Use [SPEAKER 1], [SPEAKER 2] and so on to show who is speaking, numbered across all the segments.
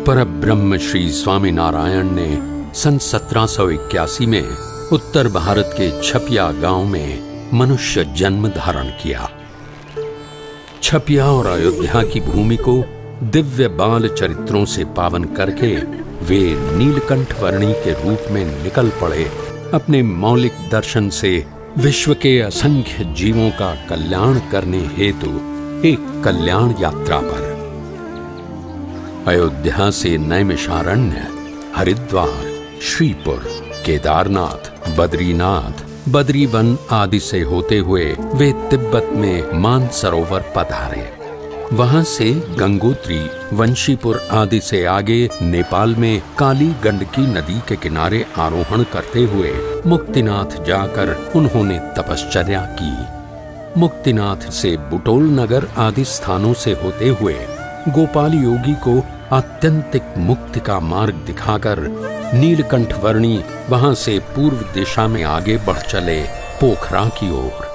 [SPEAKER 1] परब्रह्म श्री स्वामीनारायण ने सन 1781 में उत्तर भारत के छपिया गांव में मनुष्य जन्म धारण किया। छपिया और अयोध्या की भूमि को दिव्य बाल चरित्रों से पावन करके वे नीलकंठ वर्णी के रूप में निकल पड़े अपने मौलिक दर्शन से विश्व के असंख्य जीवों का कल्याण करने हेतु एक कल्याण यात्रा पर। अयोध्या से नैमिषारण्य, हरिद्वार, श्रीपुर, केदारनाथ, बद्रीनाथ, बद्रीवन आदि से होते हुए वे तिब्बत में मानसरोवर पधारे। वहां से गंगोत्री, वंशीपुर आदि से आगे नेपाल में काली गंडकी नदी के किनारे आरोहण करते हुए मुक्तिनाथ जाकर उन्होंने तपश्चर्या की। मुक्तिनाथ से बुटोल नगर आदि स्थानों से होते हुए गोपाल योगी को आत्यंतिक मुक्ति का मार्ग दिखाकर नीलकंठ वर्णी वहां से पूर्व दिशा में आगे बढ़ चले पोखरा की ओर।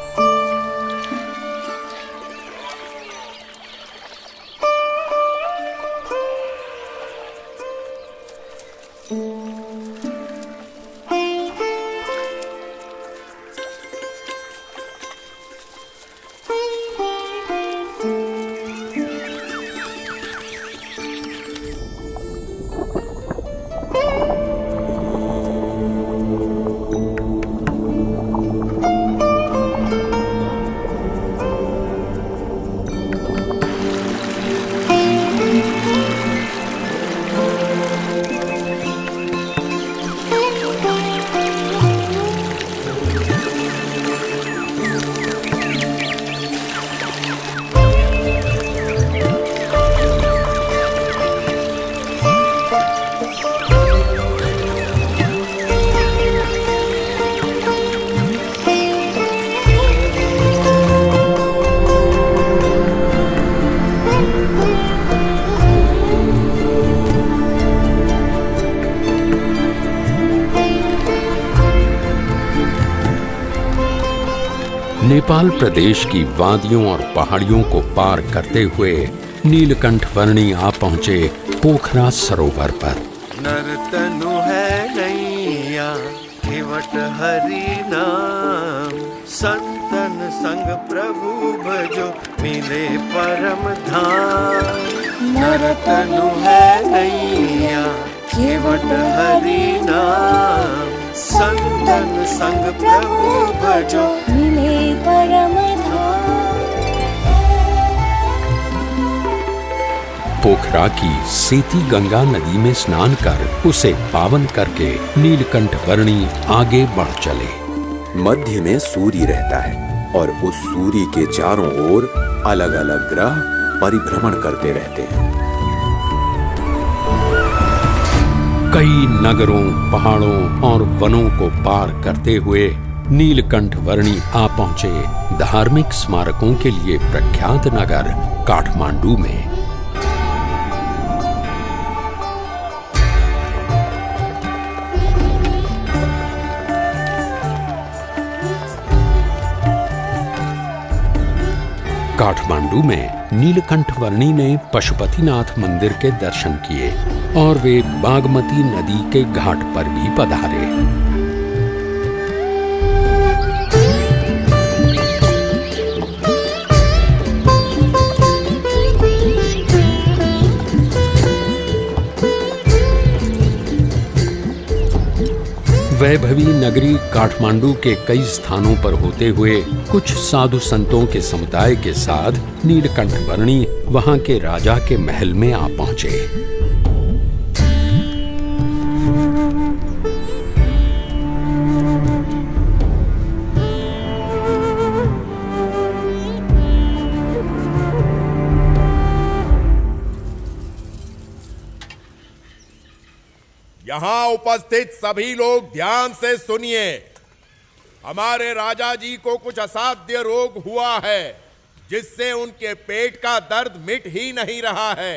[SPEAKER 1] नेपाल प्रदेश की वादियों और पहाड़ियों को पार करते हुए नीलकंठ वर्णी आ पहुंचे पोखरा सरोवर पर।
[SPEAKER 2] नरतनु है नैया केवट हरि नाम, संतन संग प्रभु भजो मिले परम धाम। नरतनु है नैया केवट हरि नाम, संतन संग प्रभु भजो मिले परम धाम।
[SPEAKER 1] पोखरा की सेती गंगा नदी में स्नान कर उसे पावन करके नीलकंठ वर्णी आगे बढ़ चले।
[SPEAKER 3] मध्य में सूर्य रहता है और उस सूर्य के चारों ओर अलग अलग ग्रह परिभ्रमण करते रहते हैं।
[SPEAKER 1] कई नगरों, पहाड़ों और वनों को पार करते हुए नीलकंठ वर्णी आ पहुंचे धार्मिक स्मारकों के लिए प्रख्यात नगर काठमांडू में। काठमांडू में नीलकंठ वर्णी ने पशुपतिनाथ मंदिर के दर्शन किए और वे बागमती नदी के घाट पर भी पधारे। वैभवी नगरी काठमांडू के कई स्थानों पर होते हुए कुछ साधु संतों के समुदाय के साथ नीलकंठ वर्णी वहां के राजा के महल में आ पहुंचे।
[SPEAKER 4] यहाँ उपस्थित सभी लोग ध्यान से सुनिए। हमारे राजा जी को कुछ असाध्य रोग हुआ है जिससे उनके पेट का दर्द मिट ही नहीं रहा है।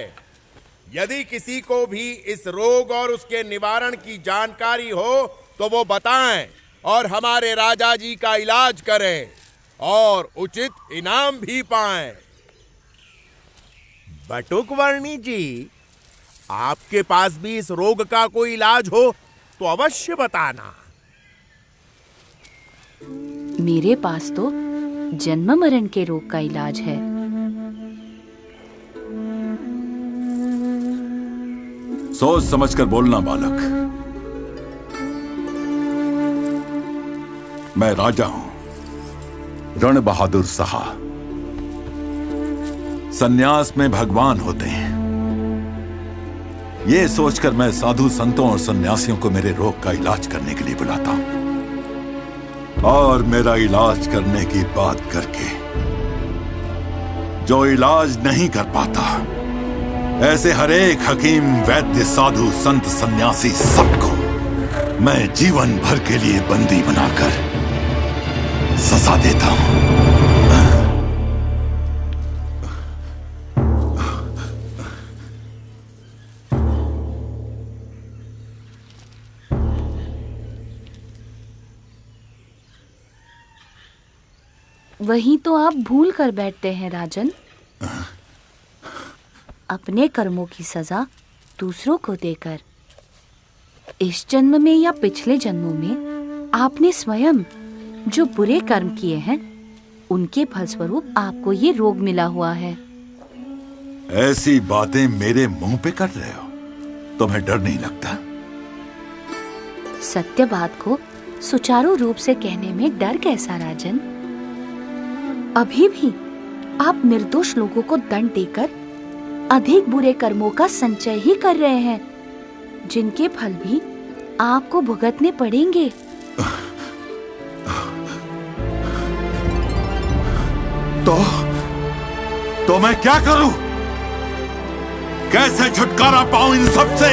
[SPEAKER 4] यदि किसी को भी इस रोग और उसके निवारण की जानकारी हो तो वो बताएं और हमारे राजा जी का इलाज करें और उचित इनाम भी पाएं। बटुक वर्णी जी, आपके पास भी इस रोग का कोई इलाज हो तो अवश्य बताना।
[SPEAKER 5] मेरे पास तो जन्म मरण के रोग का इलाज है।
[SPEAKER 6] सोच समझकर बोलना बालक। मैं राजा हूं, रण बहादुर साहा। सन्यास में भगवान होते हैं। ये सोचकर मैं साधु संतों और सन्यासियों को मेरे रोग का इलाज करने के लिए बुलाता हूं, और मेरा इलाज करने की बात करके जो इलाज नहीं कर पाता, ऐसे हर एक हकीम, वैद्य, साधु, संत, सन्यासी सबको मैं जीवन भर के लिए बंदी बनाकर सजा देता हूं।
[SPEAKER 5] वहीं तो आप भूल कर बैठते हैं राजन। अपने कर्मों की सजा दूसरों को देकर इस जन्म में या पिछले जन्मों में आपने स्वयं जो बुरे कर्म किए हैं, उनके फलस्वरूप आपको ये रोग मिला हुआ है।
[SPEAKER 6] ऐसी बातें मेरे मुंह पे कर रहे हो, तुम्हें डर नहीं लगता?
[SPEAKER 5] सत्य बात को सुचारू रूप से कहने में डर कैसा राजन? अभी भी आप निर्दोष लोगों को दंड देकर अधिक बुरे कर्मों का संचय ही कर रहे हैं, जिनके फल भी आपको भुगतने पड़ेंगे।
[SPEAKER 6] तो मैं क्या करूं? कैसे छुटकारा पाऊं इन सब से?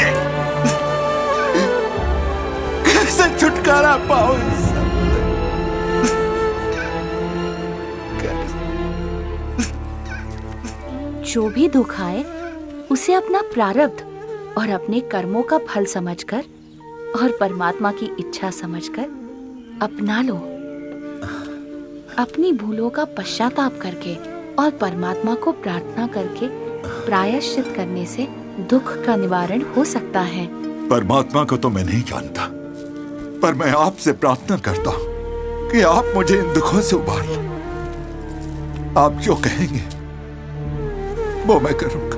[SPEAKER 6] कैसे छुटकारा पाऊं इन सब से?
[SPEAKER 5] जो भी दुख आए उसे अपना प्रारब्ध और अपने कर्मों का फल समझकर और परमात्मा की इच्छा समझकर अपना लो। अपनी भूलों का पश्चाताप करके और परमात्मा को प्रार्थना करके प्रायश्चित करने से दुख का निवारण हो सकता है।
[SPEAKER 6] परमात्मा को तो मैं नहीं जानता, पर मैं आपसे प्रार्थना करता हूं कि आप मुझे इन दुखों से उबारिए। आप जो कहेंगे वो मैं करूंगा।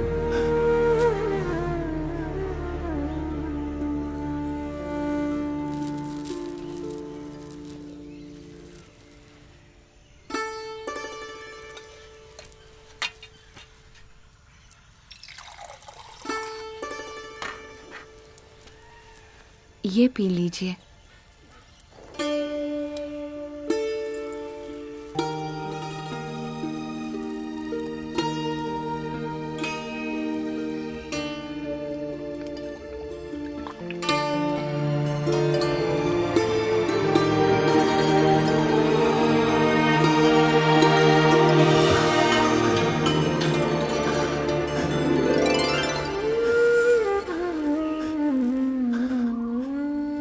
[SPEAKER 5] ये पी लीजिए।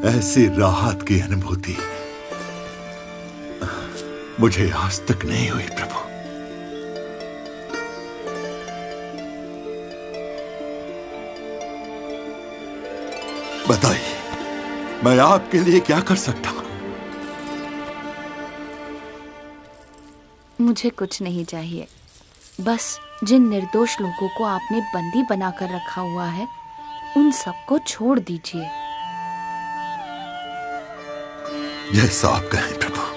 [SPEAKER 6] ऐसी राहत की अनुभूति मुझे आज तक नहीं हुई प्रभु। बताइए, मैं आपके लिए क्या कर सकता हूं?
[SPEAKER 5] मुझे कुछ नहीं चाहिए, बस जिन निर्दोष लोगों को आपने बंदी बनाकर रखा हुआ है, उन सबको छोड़ दीजिए।
[SPEAKER 6] जैसा आप कहें प्रभु।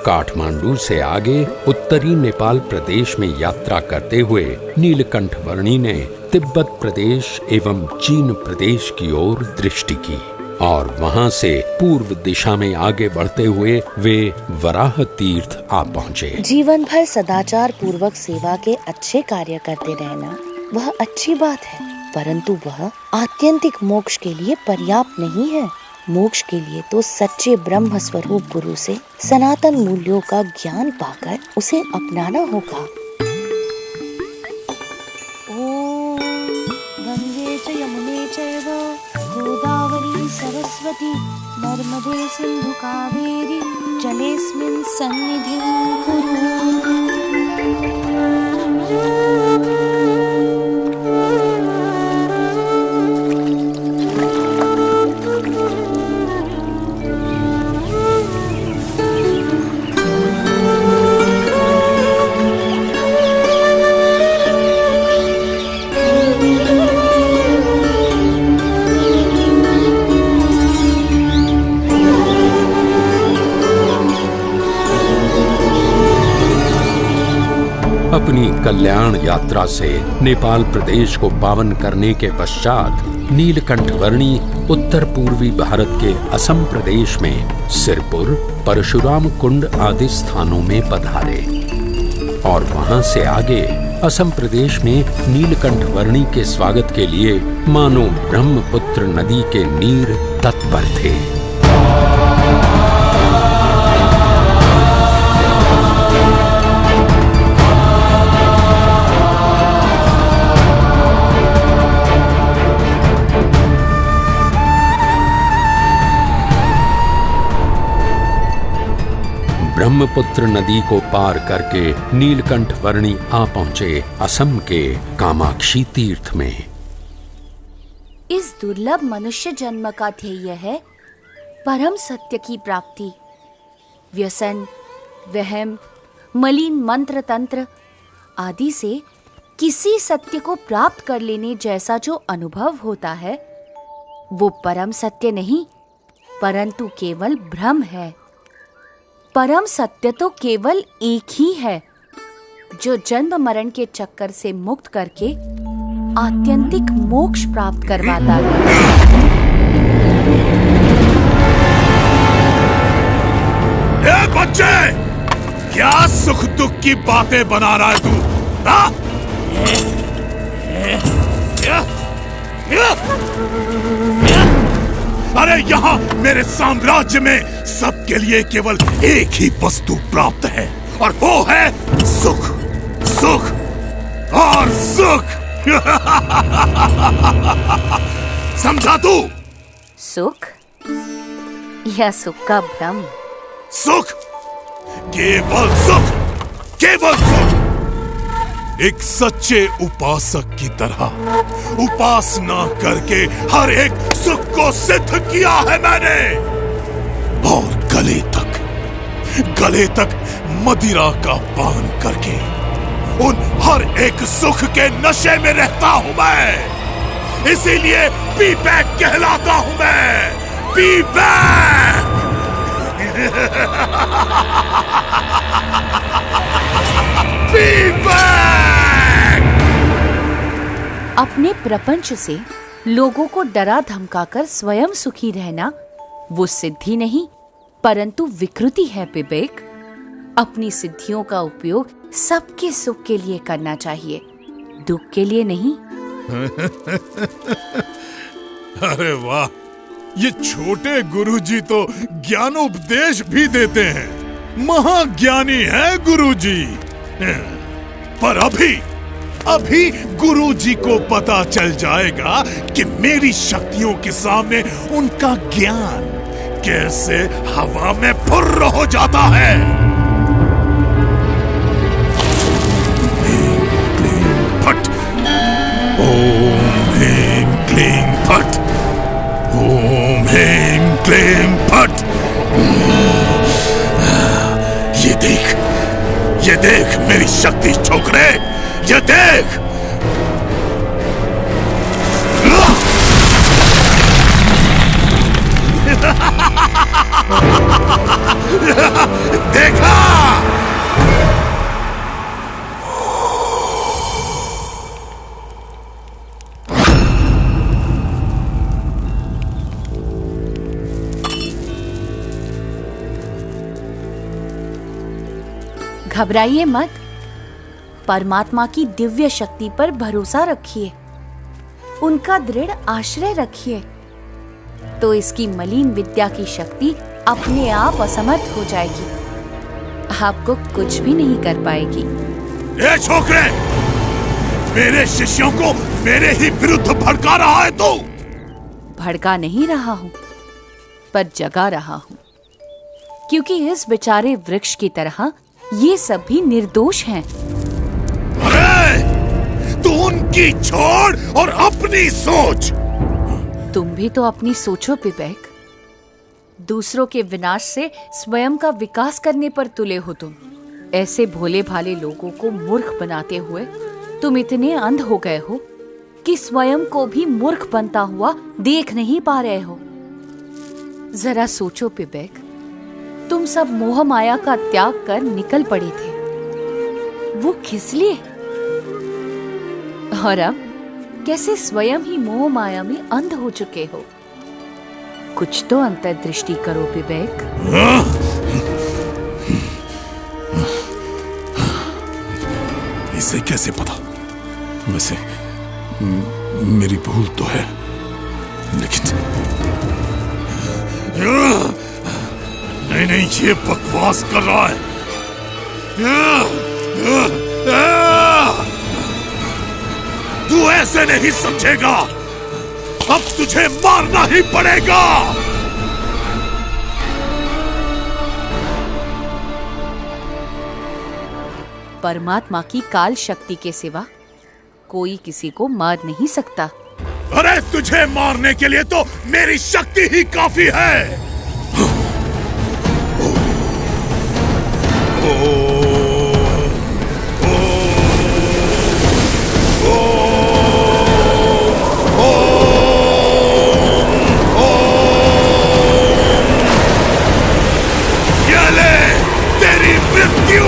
[SPEAKER 1] काठमांडू से आगे उत्तरी नेपाल प्रदेश में यात्रा करते हुए नीलकंठ वर्णी ने तिब्बत प्रदेश एवं चीन प्रदेश की ओर दृष्टि की और वहां से पूर्व दिशा में आगे बढ़ते हुए वे वराह तीर्थ आ पहुँचे।
[SPEAKER 5] जीवन भर सदाचार पूर्वक सेवा के अच्छे कार्य करते रहना वह अच्छी बात है, परंतु वह आत्यंतिक मोक्ष के लिए पर्याप्त नहीं है। मोक्ष के लिए तो सच्चे ब्रह्म स्वरूप गुरु से सनातन मूल्यों का ज्ञान पाकर उसे अपनाना होगा। ओम गंगे च यमुने चैव गोदावरी सरस्वती नर्मदे सिंधु कावेरी जलेस्मिन् सन्निधिं कुरु।
[SPEAKER 1] अपनी कल्याण यात्रा से नेपाल प्रदेश को पावन करने के पश्चात नीलकंठ वर्णी उत्तर पूर्वी भारत के असम प्रदेश में सिरपुर, परशुराम कुंड आदि स्थानों में पधारे और वहां से आगे असम प्रदेश में नीलकंठ वर्णी के स्वागत के लिए मानो ब्रह्मपुत्र नदी के नीर तत्पर थे। ब्रह्मपुत्र नदी को पार करके नीलकंठ वर्णी आ पहुंचे असम के कामाक्षी तीर्थ में।
[SPEAKER 5] इस दुर्लभ मनुष्य जन्म का ध्येय है परम सत्य की प्राप्ति। व्यसन, वहम, मलिन मंत्र तंत्र आदि से किसी सत्य को प्राप्त कर लेने जैसा जो अनुभव होता है वो परम सत्य नहीं परंतु केवल भ्रम है। परम सत्य तो केवल एक ही है जो जन्म मरण के चक्कर से मुक्त करके आत्यंतिक मोक्ष प्राप्त करवाता है।
[SPEAKER 6] ए बच्चे, क्या सुख दुख की बातें बना रहा है तू? अरे यहाँ मेरे साम्राज्य में सबके लिए केवल एक ही वस्तु प्राप्त है और वो है सुख, सुख और सुख। समझा तू?
[SPEAKER 5] सुख या सुख का भ्रम?
[SPEAKER 6] सुख, केवल सुख, केवल सुख। एक सच्चे उपासक की तरह उपासना करके हर एक सुख को सिद्ध किया है मैंने और गले तक मदिरा का पान करके उन हर एक सुख के नशे में रहता हूं मैं। इसीलिए पी बैक कहलाता हूं मैं, पी बैक। P back.
[SPEAKER 5] अपने प्रपंच से लोगों को डरा धमकाकर स्वयं सुखी रहना वो सिद्धि नहीं परंतु विकृति है विवेक। अपनी सिद्धियों का उपयोग सबके सुख के लिए करना चाहिए, दुख के लिए नहीं।
[SPEAKER 6] अरे वाह, ये छोटे गुरुजी तो ज्ञानोपदेश भी देते हैं। महाज्ञानी है गुरुजी। पर अभी गुरुजी को पता चल जाएगा कि मेरी शक्तियों के सामने उनका ज्ञान कैसे हवा में फुर्र हो जाता है। फट। ओम ह्रीं क्लीं फट। ओम ह्रीं क्लीं फट। ये देख मेरी शक्ति छोकरे, ये देख। देखा?
[SPEAKER 5] घबराइए मत, परमात्मा की दिव्य शक्ति पर भरोसा रखिए। उनका दृढ़ आश्रय रखिए, तो इसकी मलिन विद्या की शक्ति अपने आप असमर्थ हो जाएगी, आपको कुछ भी नहीं कर पाएगी।
[SPEAKER 6] ये छोकरे, मेरे शिष्यों को मेरे ही विरुद्ध भड़का रहा है तू?
[SPEAKER 5] भड़का नहीं रहा हूं, पर जगा रहा हूं, क्योंकि इस बेचारे वृक्ष की तरह ये सब भी निर्दोष हैं।
[SPEAKER 6] अरे, तू उनकी छोड़ और अपनी सोच।
[SPEAKER 5] तुम भी तो अपनी सोचो पिबैक। दूसरों के विनाश से स्वयं का विकास करने पर तुले हो तुम। ऐसे भोले भाले लोगों को मूर्ख बनाते हुए तुम इतने अंध हो गए हो कि स्वयं को भी मूर्ख बनता हुआ देख नहीं पा रहे हो। जरा सोचो पिबैक, तुम सब मोह माया का त्याग कर निकल पड़े थे, वो किस लिए? और अब कैसे स्वयं ही मोह माया में अंध हो चुके हो? कुछ तो अंतर्दृष्टि करो पिबैक।
[SPEAKER 6] इसे कैसे पता? वैसे मेरी भूल तो है, लेकिन नहीं, ये बकवास कर रहा है। तू ऐसे नहीं समझेगा, अब तुझे मारना ही पड़ेगा।
[SPEAKER 5] परमात्मा की काल शक्ति के सिवा कोई किसी को मार नहीं सकता।
[SPEAKER 6] अरे, तुझे मारने के लिए तो मेरी शक्ति ही काफी है। ये ले तेरी मृत्यु।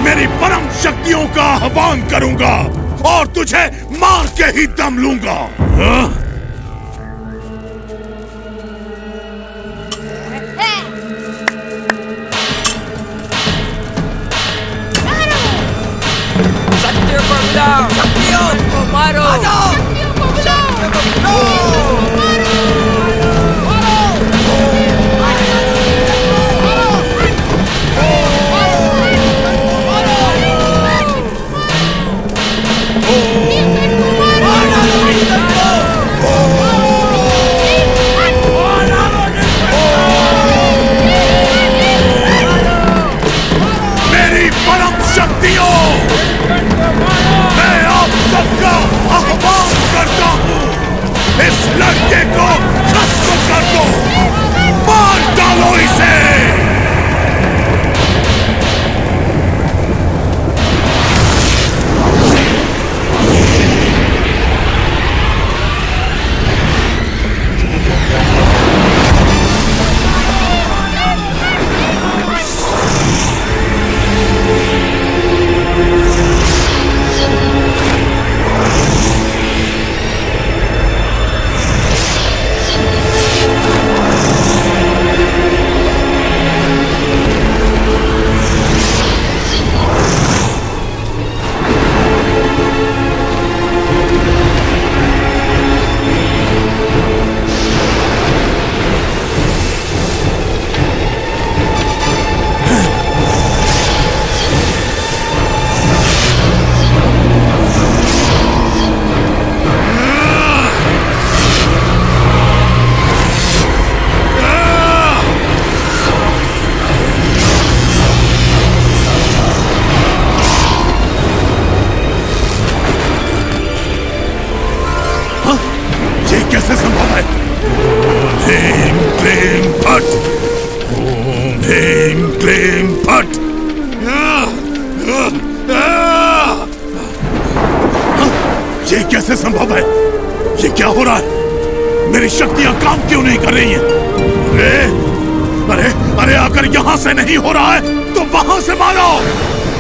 [SPEAKER 6] मेरी परम शक्तियों का आह्वान करूंगा और तुझे मार के ही दम लूंगा।
[SPEAKER 7] शक्तियों को बुलाओ, शक्तियों को मारो, शक्तियों को बुलाओ,
[SPEAKER 6] इस लड़के को खत्म कर दो, मार डालो इसे। कैसे संभव है? भीम क्लीम फट, ओम भीम क्लीम फट। ये कैसे संभव है? ये क्या हो रहा है? मेरी शक्तियां काम क्यों नहीं कर रही हैं? अरे अरे अगर यहां से नहीं हो रहा है तो वहां से मारो।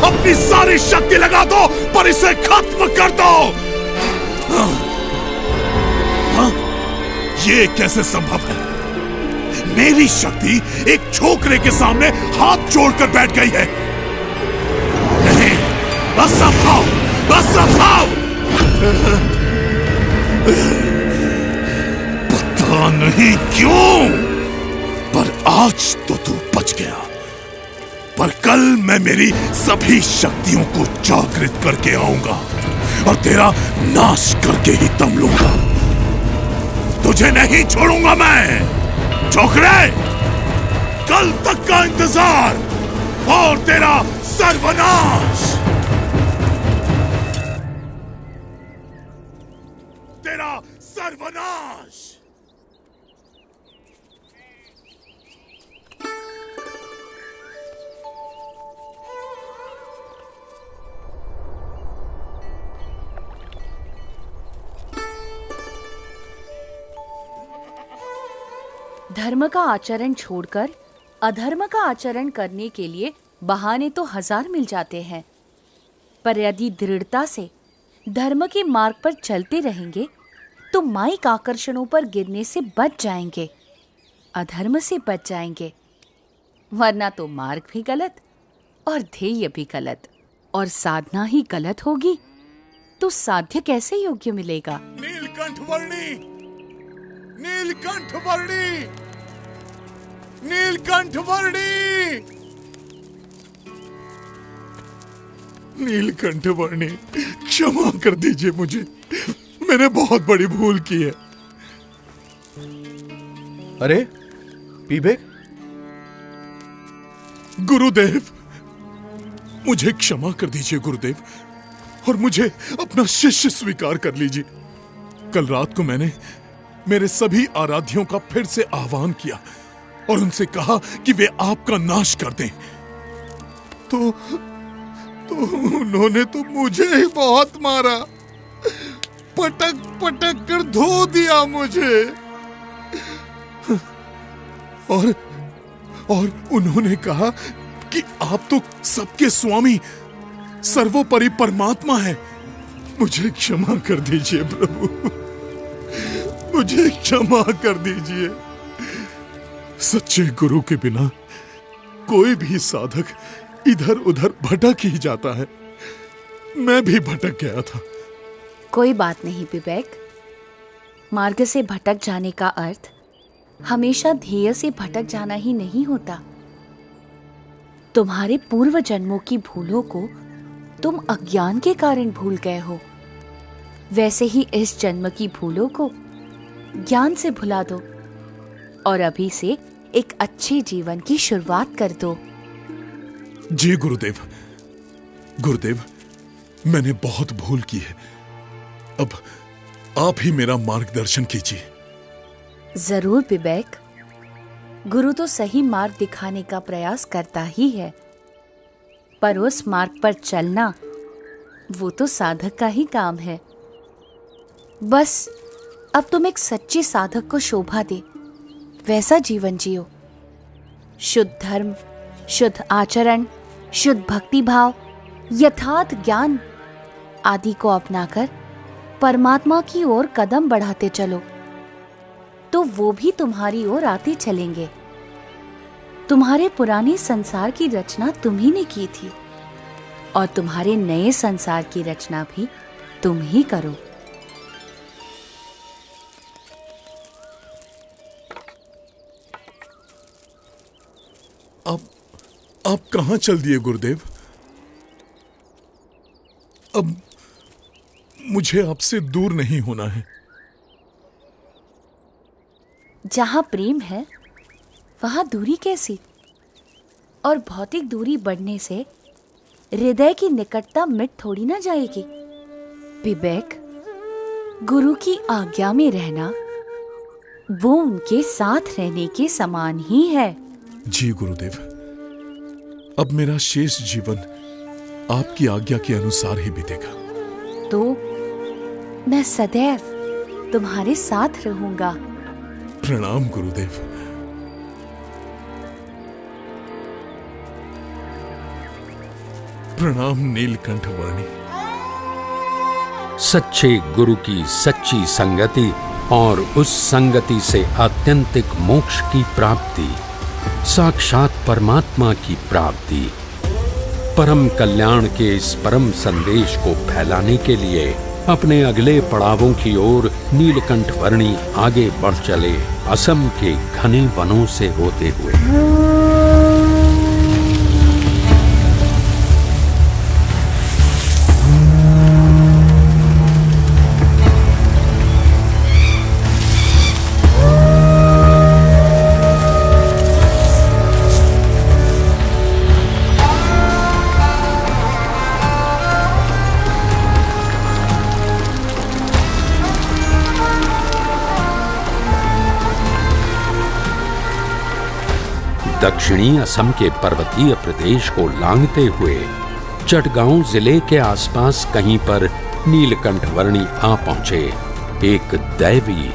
[SPEAKER 6] अपनी सारी शक्ति लगा दो पर इसे खत्म कर दो। हाँ? ये कैसे संभव है? मेरी शक्ति एक छोकरे के सामने हाथ जोड़कर बैठ गई है। नहीं, असंभव, असंभव। पता नहीं क्यों, पर आज तो तू बच गया। पर कल मैं मेरी सभी शक्तियों को जागृत करके आऊंगा और तेरा नाश करके ही दम लूंगा। तुझे नहीं छोड़ूंगा मैं छोकरे। कल तक का इंतजार और तेरा सर्वनाश। तेरा सर्वनाश।
[SPEAKER 5] धर्म का आचरण छोड़कर अधर्म का आचरण करने के लिए बहाने तो 1000 मिल जाते हैं, पर यदि दृढ़ता से धर्म के मार्ग पर चलते रहेंगे तो माइक आकर्षणों पर गिरने से बच जाएंगे, अधर्म से बच जाएंगे। वरना तो मार्ग भी गलत और ध्येय भी गलत, और साधना ही गलत होगी तो साध्य कैसे योग्य मिलेगा?
[SPEAKER 6] नीलकंठ वर्णी, नीलकंठ वर्णी, नीलकंठ वर्णी, नीलकंठ वर्णी, क्षमा कर दीजिए मुझे, मैंने बहुत बड़ी भूल की है।
[SPEAKER 8] अरे पीबेक,
[SPEAKER 6] गुरुदेव, मुझे क्षमा कर दीजिए गुरुदेव, और मुझे अपना शिष्य स्वीकार कर लीजिए। कल रात को मैंने मेरे सभी आराध्यों का फिर से आह्वान किया और उनसे कहा कि वे आपका नाश कर दें, तो उन्होंने तो मुझे ही बहुत मारा, पटक पटक कर धो दिया मुझे। और उन्होंने कहा कि आप तो सबके स्वामी, सर्वोपरि परमात्मा है। मुझे क्षमा कर दीजिए प्रभु, मुझे क्षमा कर दीजिए। सच्चे गुरु के बिना कोई भी साधक इधर उधर भटक ही जाता है। मैं भी भटक गया था।
[SPEAKER 5] कोई बात नहीं विवेक, मार्ग से भटक जाने का अर्थ हमेशा ध्येय से भटक जाना ही नहीं होता। तुम्हारे पूर्व जन्मों की भूलों को तुम अज्ञान के कारण भूल गए हो, वैसे ही इस जन्म की भूलों को ज्ञान से भुला दो और अभी से एक अच्छे जीवन की शुरुआत कर दो।
[SPEAKER 6] जी गुरुदेव, गुरुदेव, मैंने बहुत भूल की है। अब आप ही मेरा मार्गदर्शन कीजिए।
[SPEAKER 5] जरूर विवेक, गुरु तो सही मार्ग दिखाने का प्रयास करता ही है, पर उस मार्ग पर चलना वो तो साधक का ही काम है। बस अब तुम एक सच्चे साधक को शोभा दे वैसा जीवन जियो। शुद्ध धर्म, शुद्ध आचरण, शुद्ध भक्ति भाव, यथार्थ ज्ञान आदि को अपनाकर परमात्मा की ओर कदम बढ़ाते चलो, तो वो भी तुम्हारी ओर आते चलेंगे। तुम्हारे पुराने संसार की रचना तुम ही ने की थी और तुम्हारे नए संसार की रचना भी तुम ही करो।
[SPEAKER 6] आप कहां चल दिए गुरुदेव? अब मुझे आपसे दूर नहीं होना है।
[SPEAKER 5] जहां प्रेम है वहां दूरी कैसी? और भौतिक दूरी बढ़ने से हृदय की निकटता मिट थोड़ी ना जाएगी। विवेक, गुरु की आज्ञा में रहना वो उनके साथ रहने के समान ही है।
[SPEAKER 6] जी गुरुदेव, अब मेरा शेष जीवन आपकी आज्ञा के अनुसार ही बीतेगा।
[SPEAKER 5] तो मैं सदैव तुम्हारे साथ रहूंगा।
[SPEAKER 9] प्रणाम गुरुदेव। प्रणाम नीलकंठ वर्णी।
[SPEAKER 1] सच्चे गुरु की सच्ची संगति और उस संगति से आत्यंतिक मोक्ष की प्राप्ति, साक्षात परमात्मा की प्राप्ति, परम कल्याण के इस परम संदेश को फैलाने के लिए अपने अगले पड़ावों की ओर नीलकंठ वर्णी आगे बढ़ चले, असम के घने वनों से होते हुए। दक्षिणी असम के पर्वतीय प्रदेश को लांघते हुए चटगांव जिले के आसपास कहीं पर नीलकंठ वर्णी आ पहुंचे, एक दैवी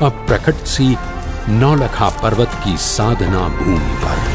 [SPEAKER 1] अप्रकट सी नौलखा पर्वत की साधना भूमि पर।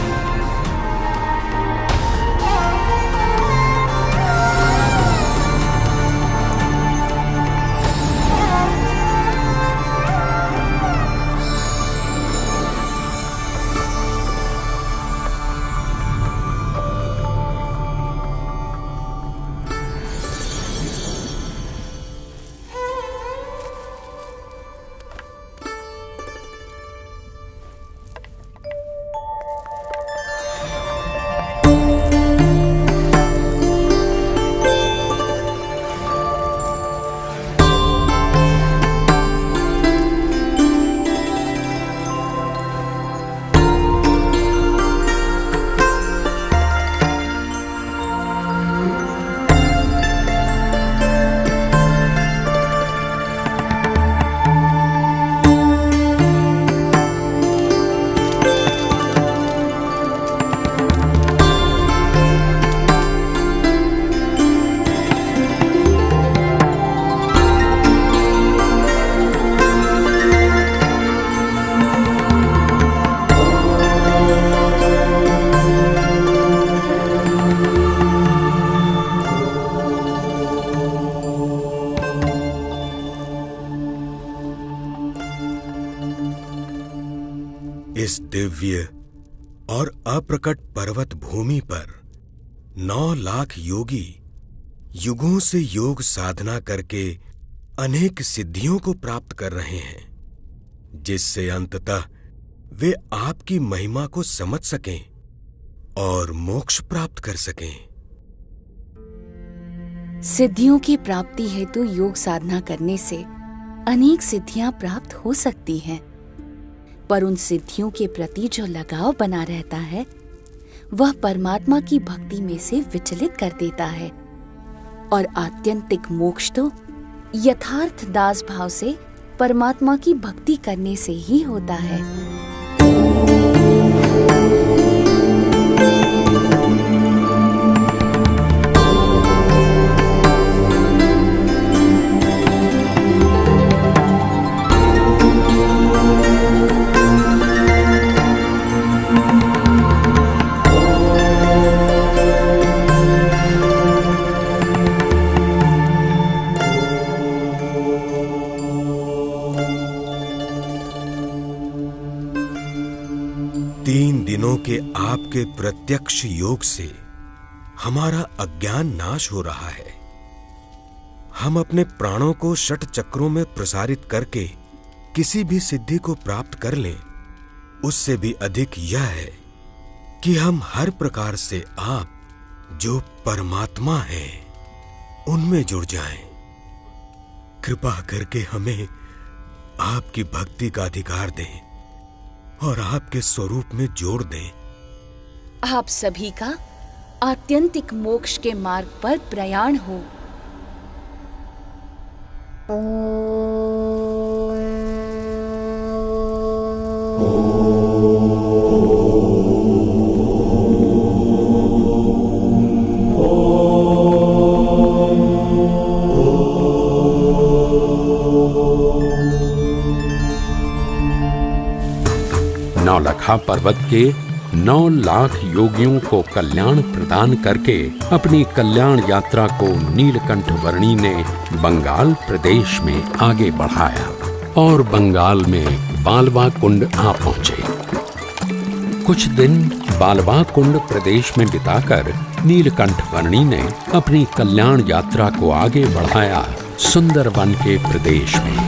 [SPEAKER 10] इस दिव्य और अप्रकट पर्वत भूमि पर 9 लाख योगी युगों से योग साधना करके अनेक सिद्धियों को प्राप्त कर रहे हैं, जिससे अंततः वे आपकी महिमा को समझ सकें और मोक्ष प्राप्त कर सकें।
[SPEAKER 5] सिद्धियों की प्राप्ति हेतु योग साधना करने से अनेक सिद्धियां प्राप्त हो सकती हैं, पर उन सिद्धियों के प्रति जो लगाव बना रहता है वह परमात्मा की भक्ति में से विचलित कर देता है, और आत्यंतिक मोक्ष तो यथार्थ दास भाव से परमात्मा की भक्ति करने से ही होता है।
[SPEAKER 10] के आपके प्रत्यक्ष योग से हमारा अज्ञान नाश हो रहा है। हम अपने प्राणों को षट चक्रों में प्रसारित करके किसी भी सिद्धि को प्राप्त कर लें, उससे भी अधिक यह है कि हम हर प्रकार से आप जो परमात्मा हैं उनमें जुड़ जाएं। कृपा करके हमें आपकी भक्ति का अधिकार दें और आपके स्वरूप में जोड़ दें।
[SPEAKER 5] आप सभी का आत्यंतिक मोक्ष के मार्ग पर प्रयाण हो।
[SPEAKER 1] नौलखा पर्वत के 9 लाख योगियों को कल्याण प्रदान करके अपनी कल्याण यात्रा को नीलकंठ वर्णी ने बंगाल प्रदेश में आगे बढ़ाया और बंगाल में बालवा कुंड आ पहुंचे। कुछ दिन बालवा कुंड प्रदेश में बिताकर नीलकंठ वर्णी ने अपनी कल्याण यात्रा को आगे बढ़ाया सुंदरवन के प्रदेश में।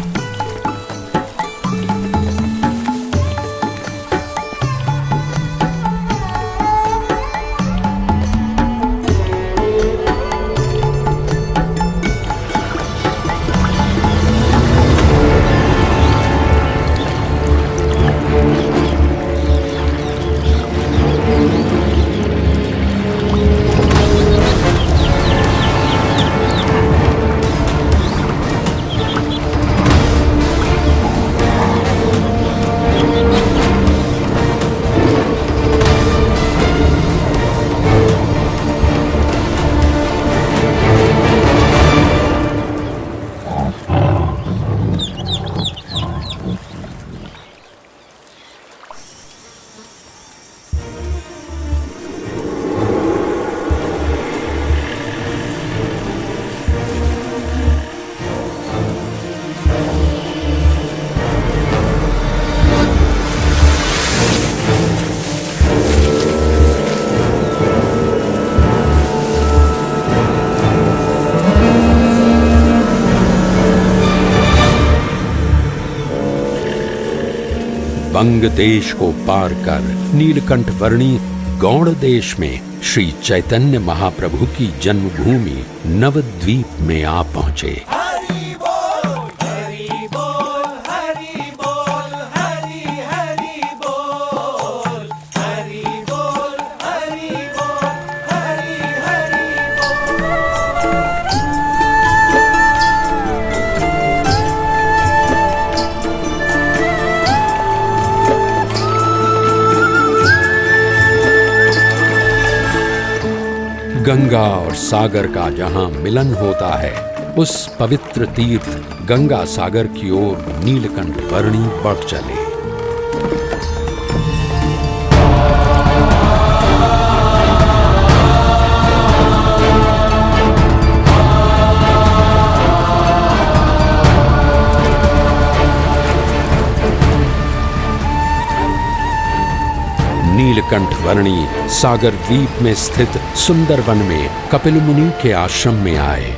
[SPEAKER 1] बंग देश को पार कर नीलकंठ वर्णी गौड़ देश में श्री चैतन्य महाप्रभु की जन्मभूमि नवद्वीप में आ पहुंचे। गंगा और सागर का जहां मिलन होता है, उस पवित्र तीर्थ गंगा सागर की ओर नीलकंठ वर्णी बढ़ चले। नीलकंठ वर्णी सागर द्वीप में स्थित सुंदरवन में कपिल मुनि के आश्रम में आए।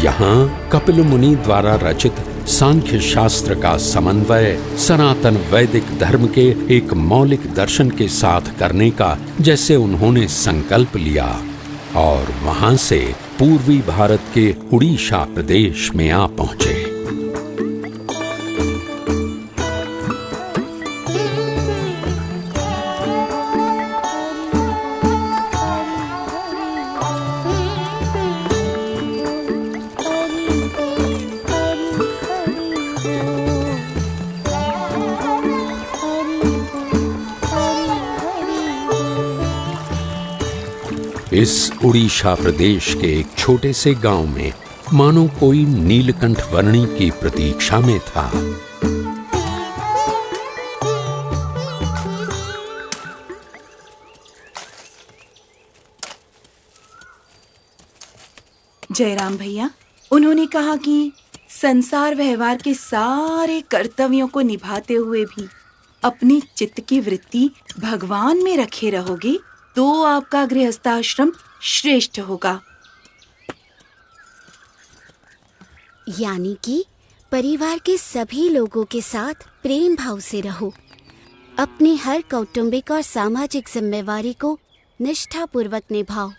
[SPEAKER 1] यहाँ कपिल मुनि द्वारा रचित सांख्य शास्त्र का समन्वय सनातन वैदिक धर्म के एक मौलिक दर्शन के साथ करने का जैसे उन्होंने संकल्प लिया और वहां से पूर्वी भारत के उड़ीसा प्रदेश में आ पहुंचे। इस उड़ीसा प्रदेश के एक छोटे से गांव में मानो कोई नीलकंठ वर्णी की प्रतीक्षा में था।
[SPEAKER 11] जयराम भैया, उन्होंने कहा कि संसार व्यवहार के सारे कर्तव्यों को निभाते हुए भी अपनी चित्त की वृत्ति भगवान में रखे रहोगे तो आपका गृहस्थाश्रम श्रेष्ठ होगा।
[SPEAKER 12] यानी कि परिवार के सभी लोगों के साथ प्रेम भाव से रहो, अपनी हर कौटुंबिक और सामाजिक जिम्मेवारी को निष्ठापूर्वक निभाओ,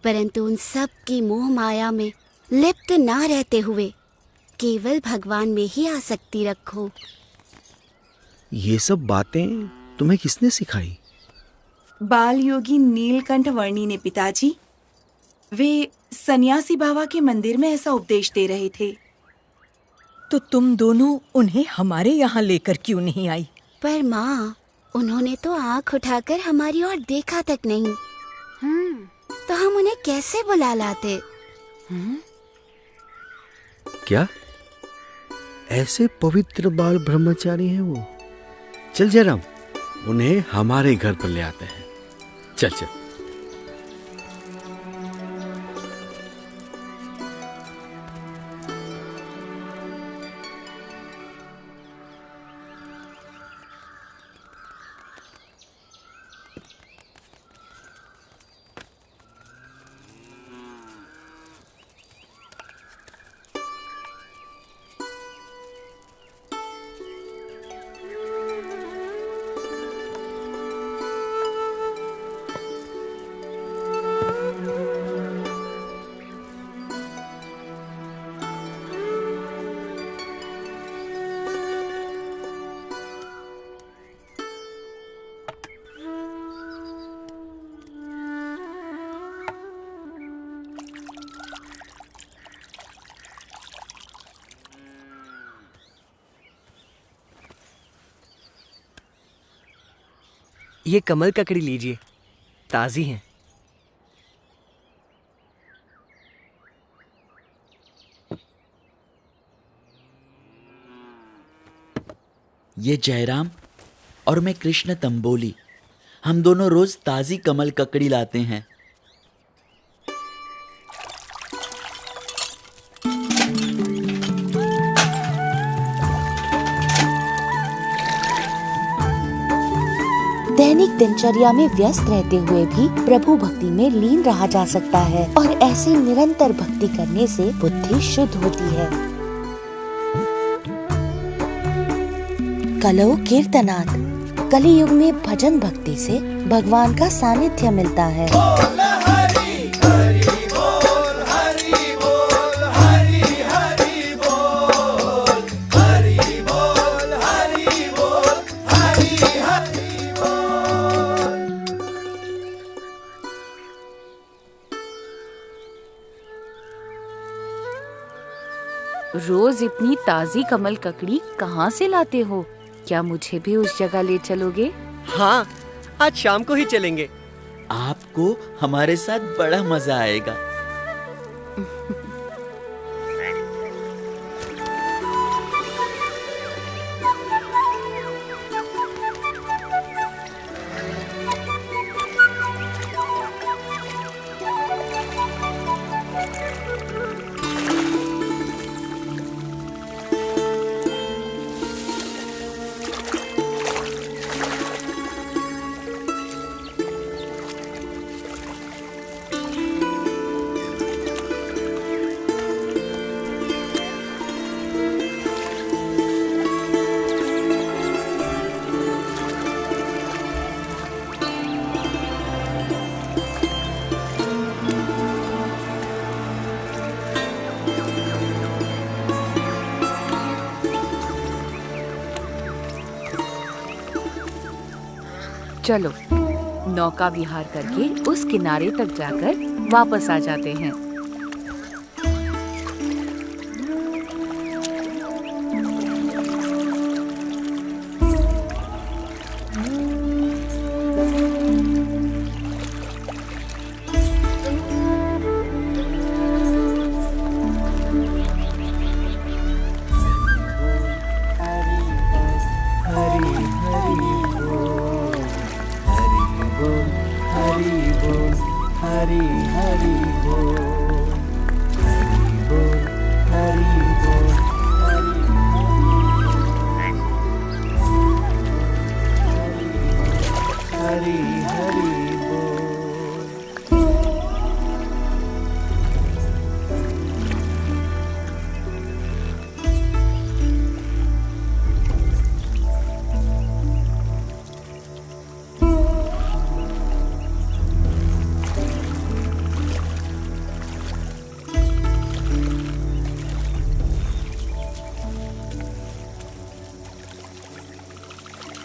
[SPEAKER 12] परंतु उन सब की मोह माया में लिप्त ना रहते हुए केवल भगवान में ही आसक्ति रखो।
[SPEAKER 13] ये सब बातें तुम्हें किसने सिखाई?
[SPEAKER 11] बाल योगी नीलकंठ वर्णी ने पिताजी। वे सन्यासी बाबा के मंदिर में ऐसा उपदेश दे रहे थे।
[SPEAKER 14] तो तुम दोनों उन्हें हमारे यहाँ लेकर क्यों नहीं आई?
[SPEAKER 12] पर माँ, उन्होंने तो आँख उठाकर हमारी ओर देखा तक नहीं। तो हम उन्हें कैसे बुला लाते?
[SPEAKER 13] क्या ऐसे पवित्र बाल ब्रह्मचारी हैं वो? चल जयराम, उन्हें हमारे घर पर ले आते हैं। चल चल।
[SPEAKER 15] ये कमल ककड़ी लीजिए, ताजी हैं।
[SPEAKER 16] ये जयराम और मैं कृष्ण तंबोली, हम दोनों रोज ताजी कमल ककड़ी लाते हैं।
[SPEAKER 5] दैनिक दिनचर्या में व्यस्त रहते हुए भी प्रभु भक्ति में लीन रहा जा सकता है और ऐसे निरंतर भक्ति करने से बुद्धि शुद्ध होती है। कलौ कीर्तनात्, कली युग में भजन भक्ति से भगवान का सानिध्य मिलता है। रोज इतनी ताजी कमल ककड़ी कहाँ से लाते हो? क्या मुझे भी उस जगह ले चलोगे?
[SPEAKER 15] हाँ, आज शाम को ही चलेंगे।
[SPEAKER 16] आपको हमारे साथ बड़ा मजा आएगा।
[SPEAKER 5] चलो नौका विहार करके उस किनारे तक जाकर वापस आ जाते हैं।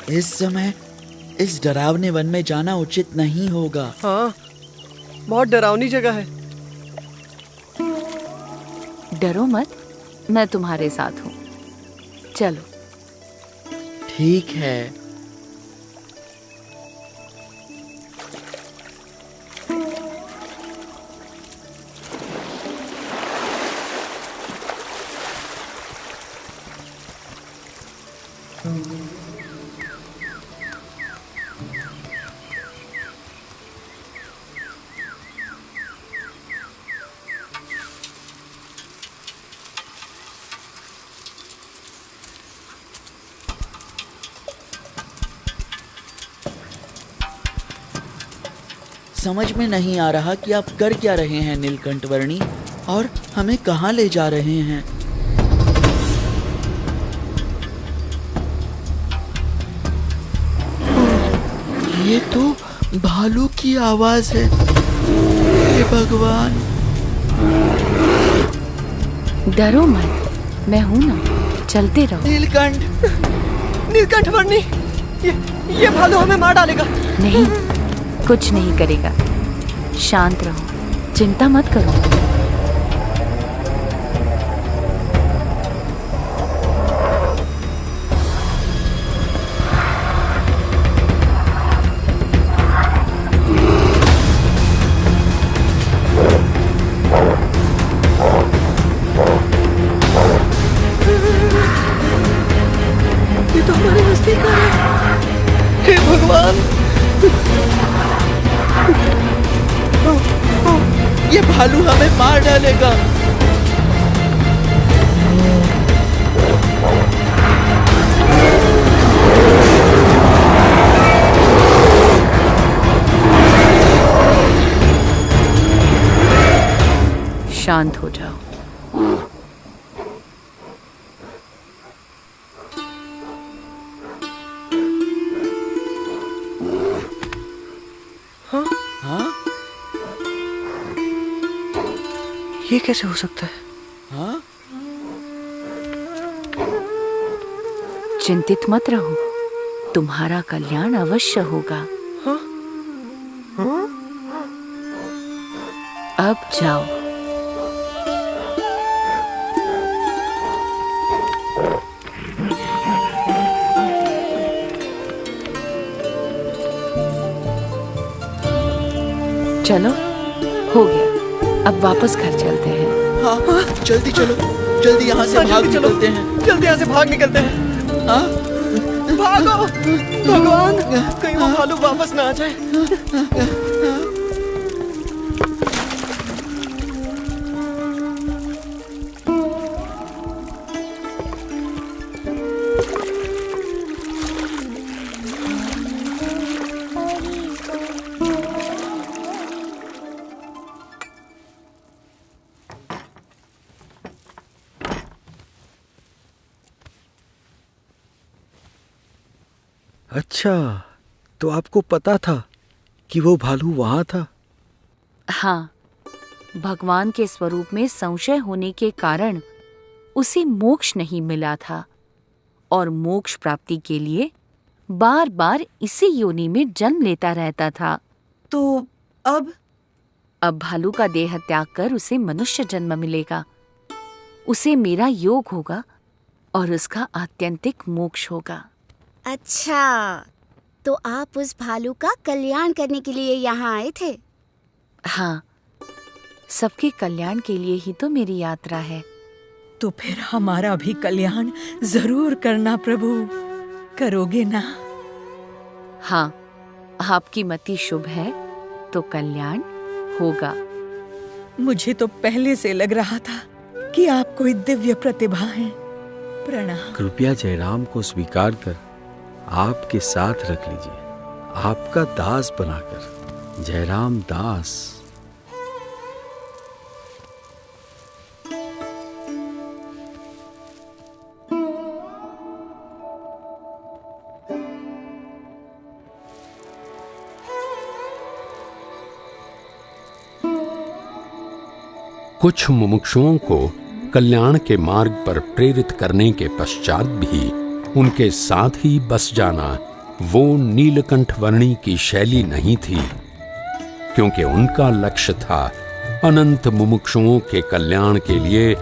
[SPEAKER 16] इस समय इस डरावने वन में जाना उचित नहीं होगा।
[SPEAKER 15] हाँ, बहुत डरावनी जगह है।
[SPEAKER 5] डरो मत, मैं तुम्हारे साथ हूँ। चलो।
[SPEAKER 16] ठीक है। समझ में नहीं आ रहा कि आप कर क्या रहे हैं नीलकंठ वर्णी, और हमें कहाँ ले जा रहे हैं। ये तो भालू की आवाज है। हे भगवान।
[SPEAKER 5] डरो मत, मैं हूं ना, चलते रहो।
[SPEAKER 16] नीलकंठ,
[SPEAKER 15] नीलकंठ वर्णी, ये भालू हमें मार डालेगा।
[SPEAKER 5] नहीं, कुछ नहीं करेगा। शांत रहो, चिंता मत करो।
[SPEAKER 15] ये तो हमारे नजदीक आ रहा है। हे भगवान,
[SPEAKER 16] ये भालू हमें मार डालेगा।
[SPEAKER 5] शांत हो जाओ।
[SPEAKER 15] हाँ? ये कैसे हो सकता है?
[SPEAKER 16] हाँ?
[SPEAKER 5] चिंतित मत रहो, तुम्हारा कल्याण अवश्य होगा।
[SPEAKER 15] हाँ? हाँ?
[SPEAKER 5] अब जाओ। चलो, हो गया। अब वापस घर चलते हैं।
[SPEAKER 16] हाँ, जल्दी चलो, जल्दी यहाँ से भाग निकलते हैं।
[SPEAKER 15] जल्दी यहाँ से भाग निकलते हैं।
[SPEAKER 16] हाँ?
[SPEAKER 15] भागो भगवान, कहीं वो भालू वापस ना आ जाए।
[SPEAKER 13] अच्छा, तो आपको पता था कि वो भालू वहां था?
[SPEAKER 5] हाँ, भगवान के स्वरूप में संशय होने के कारण उसे मोक्ष नहीं मिला था और मोक्ष प्राप्ति के लिए बार बार इसी योनि में जन्म लेता रहता था।
[SPEAKER 11] तो अब
[SPEAKER 5] भालू का देह त्याग कर उसे मनुष्य जन्म मिलेगा। उसे मेरा योग होगा और उसका आत्यंतिक मोक्ष होगा।
[SPEAKER 12] अच्छा, तो आप उस भालू का कल्याण करने के लिए यहाँ आए थे?
[SPEAKER 5] हाँ, सबके कल्याण के लिए ही तो मेरी यात्रा है।
[SPEAKER 14] तो फिर हमारा भी कल्याण जरूर करना प्रभु, करोगे ना?
[SPEAKER 5] हाँ, आपकी मति शुभ है तो कल्याण होगा।
[SPEAKER 14] मुझे तो पहले से लग रहा था कि आप कोई दिव्य प्रतिभा हैं। प्रणाम।
[SPEAKER 13] कृपया जयराम को स्वीकार कर आपके साथ रख लीजिए, आपका दास बनाकर। जयराम दास।
[SPEAKER 1] कुछ मुमुक्षुओं को कल्याण के मार्ग पर प्रेरित करने के पश्चात भी उनके साथ ही बस जाना वो नीलकंठ वर्णी की शैली नहीं थी, क्योंकि उनका लक्ष्य था अनंत मुमुक्षुओं के कल्याण के लिए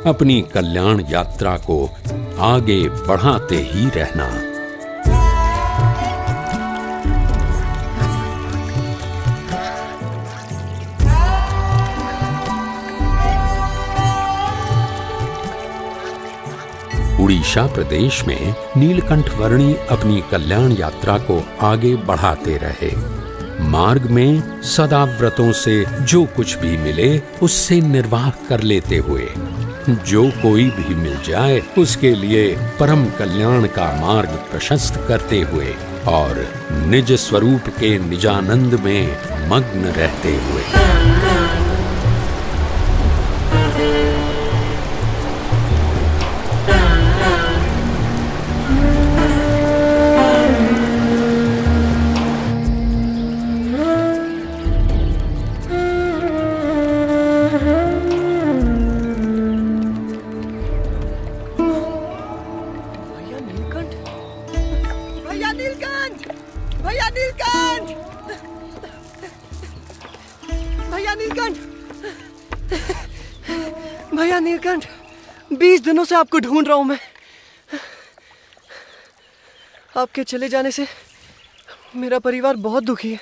[SPEAKER 1] अपनी कल्याण यात्रा को आगे बढ़ाते ही रहना। उड़ीसा प्रदेश में नीलकंठ वर्णी अपनी कल्याण यात्रा को आगे बढ़ाते रहे। मार्ग में सदा व्रतों से जो कुछ भी मिले उससे निर्वाह कर लेते हुए जो कोई भी मिल जाए उसके लिए परम कल्याण का मार्ग प्रशस्त करते हुए और निज स्वरूप के निजानंद में मग्न रहते हुए।
[SPEAKER 15] भैया नीलकंठ, 20 दिनों से आपको ढूंढ रहा हूं मैं। आपके चले जाने से मेरा परिवार बहुत दुखी है।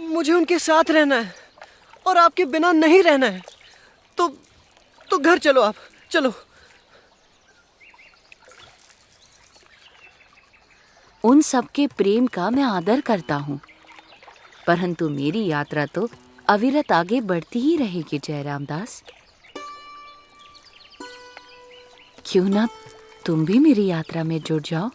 [SPEAKER 15] मुझे उनके साथ रहना है और आपके बिना नहीं रहना है। तो घर चलो, आप चलो।
[SPEAKER 5] उन सबके प्रेम का मैं आदर करता हूँ, परंतु मेरी यात्रा तो अविरत आगे बढ़ती ही रहेगी जयराम दास। क्यों ना तुम भी मेरी यात्रा में जुड़ जाओ।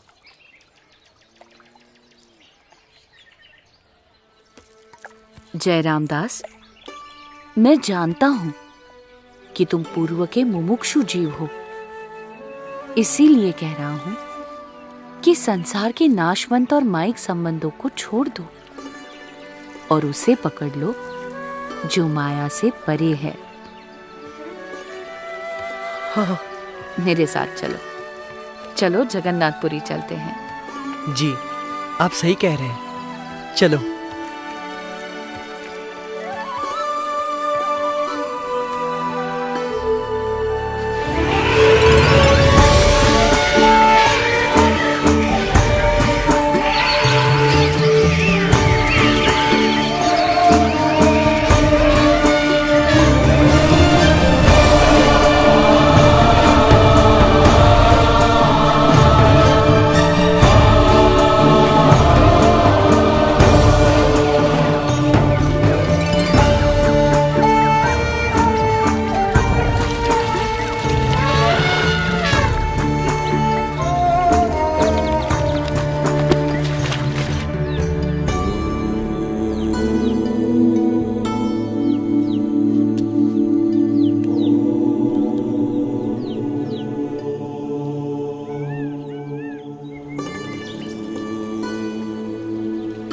[SPEAKER 5] जयराम दास, मैं जानता हूं कि तुम पूर्व के मुमुक्षु जीव हो, इसीलिए कह रहा हूं कि संसार के नाशवंत और मायिक संबंधों को छोड़ दो और उसे पकड़ लो जो माया से परे है।
[SPEAKER 15] हाँ।
[SPEAKER 5] मेरे साथ चलो, चलो जगन्नाथपुरी चलते हैं।
[SPEAKER 15] जी, आप सही कह रहे हैं, चलो।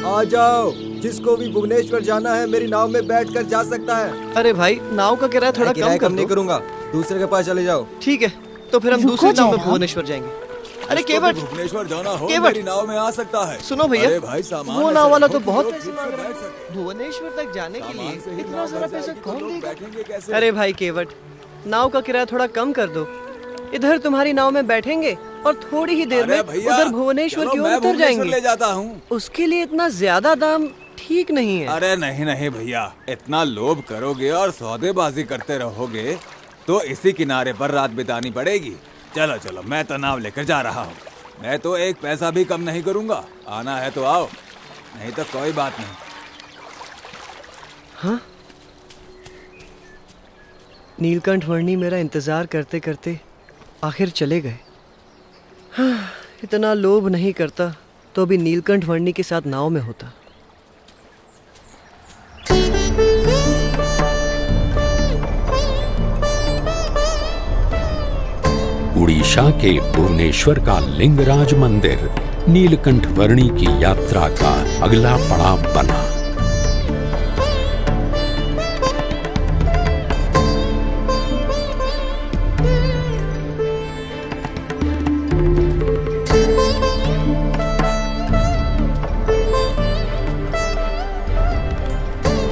[SPEAKER 17] आ जाओ, जिसको भी भुवनेश्वर जाना है मेरी नाव में बैठकर जा सकता है।
[SPEAKER 15] अरे भाई, नाव का किराया थोड़ा कम
[SPEAKER 17] नहीं करूंगा, दूसरे के पास चले जाओ।
[SPEAKER 15] ठीक है, तो फिर हम दूसरी नाव में भुवनेश्वर जाएंगे। अरे केवट,
[SPEAKER 17] भुवनेश्वर जाना हो मेरी नाव में आ सकता है।
[SPEAKER 15] सुनो भैया,
[SPEAKER 17] भाई
[SPEAKER 15] वो नाव वाला तो बहुत पैसे मांग रहा है। भुवनेश्वर तक जाने के लिए इतना सारा पैसा कौन देगा? अरे भाई केवट, नाव का किराया थोड़ा कम कर दो। इधर तुम्हारी नाव में बैठेंगे और थोड़ी ही देर में उधर भुवनेश्वर की ओर उतर जाएंगे।
[SPEAKER 17] ले जाता हूँ।
[SPEAKER 15] उसके लिए इतना ज्यादा दाम ठीक नहीं है।
[SPEAKER 17] अरे नहीं भैया, इतना लोभ करोगे और सौदेबाजी करते रहोगे तो इसी किनारे पर रात बितानी पड़ेगी। चलो चलो, मैं तो नाव लेकर जा रहा हूँ। मैं तो एक पैसा भी कम नहीं करूँगा। आना है तो आओ, नहीं तो कोई बात नहीं।
[SPEAKER 15] हाँ? नीलकंठ वर्णी मेरा इंतजार करते करते आखिर चले गए। हाँ, इतना लोभ नहीं करता तो भी नीलकंठ वर्णी के साथ नाव में होता।
[SPEAKER 1] उड़ीसा के भुवनेश्वर का लिंगराज मंदिर नीलकंठ वर्णी की यात्रा का अगला पड़ाव बना।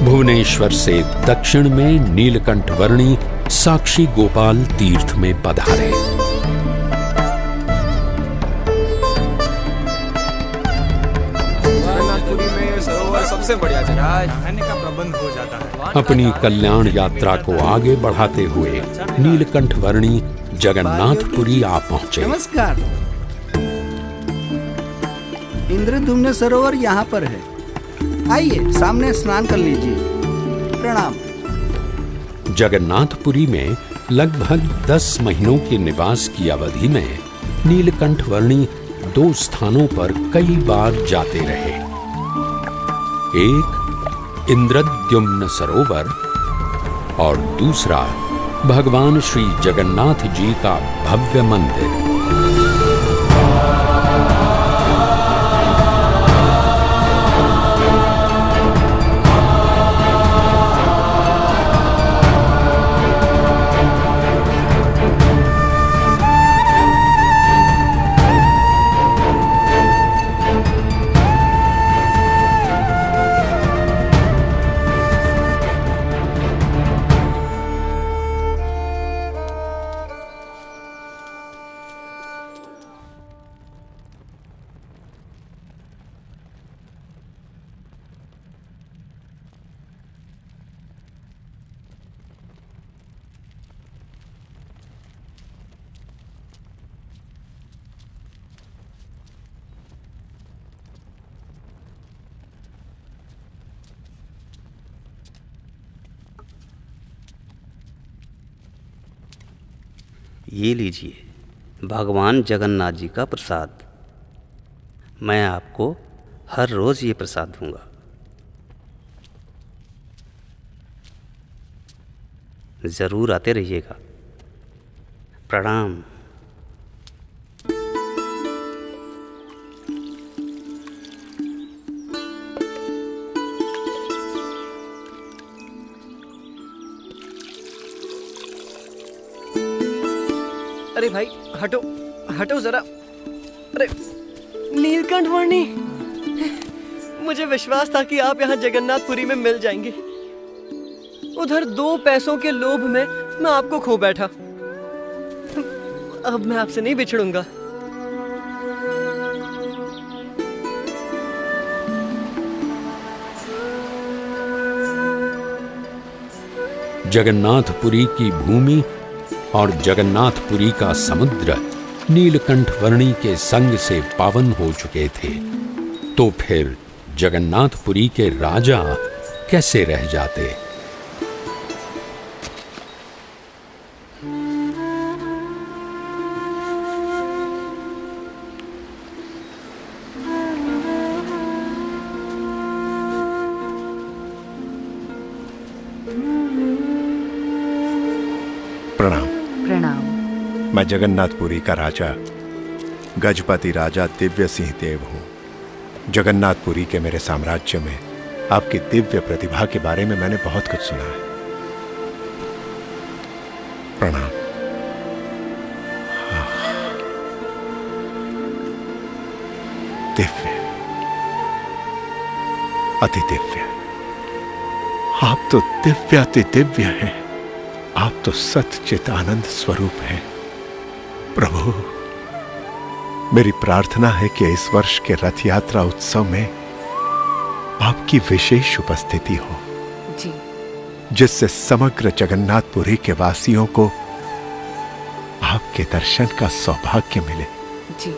[SPEAKER 1] भुवनेश्वर से दक्षिण में नीलकंठ वर्णी साक्षी गोपाल तीर्थ में पधारे।
[SPEAKER 17] सबसे बढ़िया जगह रहने का प्रबंध हो जाता है।
[SPEAKER 1] अपनी कल्याण यात्रा को आगे बढ़ाते हुए नीलकंठ वर्णी जगन्नाथपुरी आ पहुंचे।
[SPEAKER 18] नमस्कार। इंद्रद्युम्न सरोवर यहाँ पर है, आइए सामने स्नान कर लीजिए। प्रणाम।
[SPEAKER 1] जगन्नाथपुरी में लगभग 10 महीनों के निवास की अवधि में नीलकंठ वर्णी 2 स्थानों पर कई बार जाते रहे। एक इंद्रद्युम्न सरोवर और दूसरा भगवान श्री जगन्नाथ जी का भव्य मंदिर।
[SPEAKER 19] ये लीजिए भगवान जगन्नाथ जी का प्रसाद। मैं आपको हर रोज ये प्रसाद दूंगा। जरूर आते रहिएगा। प्रणाम।
[SPEAKER 15] अरे भाई हटो हटो जरा। अरे नीलकंठ वर्णी, मुझे विश्वास था कि आप यहाँ जगन्नाथपुरी में मिल जाएंगे। उधर 2 पैसों के लोभ में मैं आपको खो बैठा। अब मैं आपसे नहीं बिछड़ूंगा।
[SPEAKER 1] जगन्नाथपुरी की भूमि और जगन्नाथपुरी का समुद्र नीलकंठ वर्णी के संग से पावन हो चुके थे, तो फिर जगन्नाथपुरी के राजा कैसे रह जाते।
[SPEAKER 8] प्रणाम।
[SPEAKER 5] प्रणाम।
[SPEAKER 8] मैं जगन्नाथपुरी का राजा गजपति राजा दिव्य सिंह देव हूँ। जगन्नाथपुरी के मेरे साम्राज्य में आपकी दिव्य प्रतिभा के बारे में मैंने बहुत कुछ सुना है। प्रणाम। दिव्य, अति दिव्य। आप तो दिव्य अति दिव्य हैं। आप तो सच्चित आनंद स्वरूप हैं। प्रभु, मेरी प्रार्थना है कि इस वर्ष के रथ यात्रा उत्सव में आपकी विशेष उपस्थिति हो
[SPEAKER 5] जी,
[SPEAKER 8] जिससे समग्र जगन्नाथपुरी के वासियों को आपके दर्शन का सौभाग्य मिले
[SPEAKER 5] जी।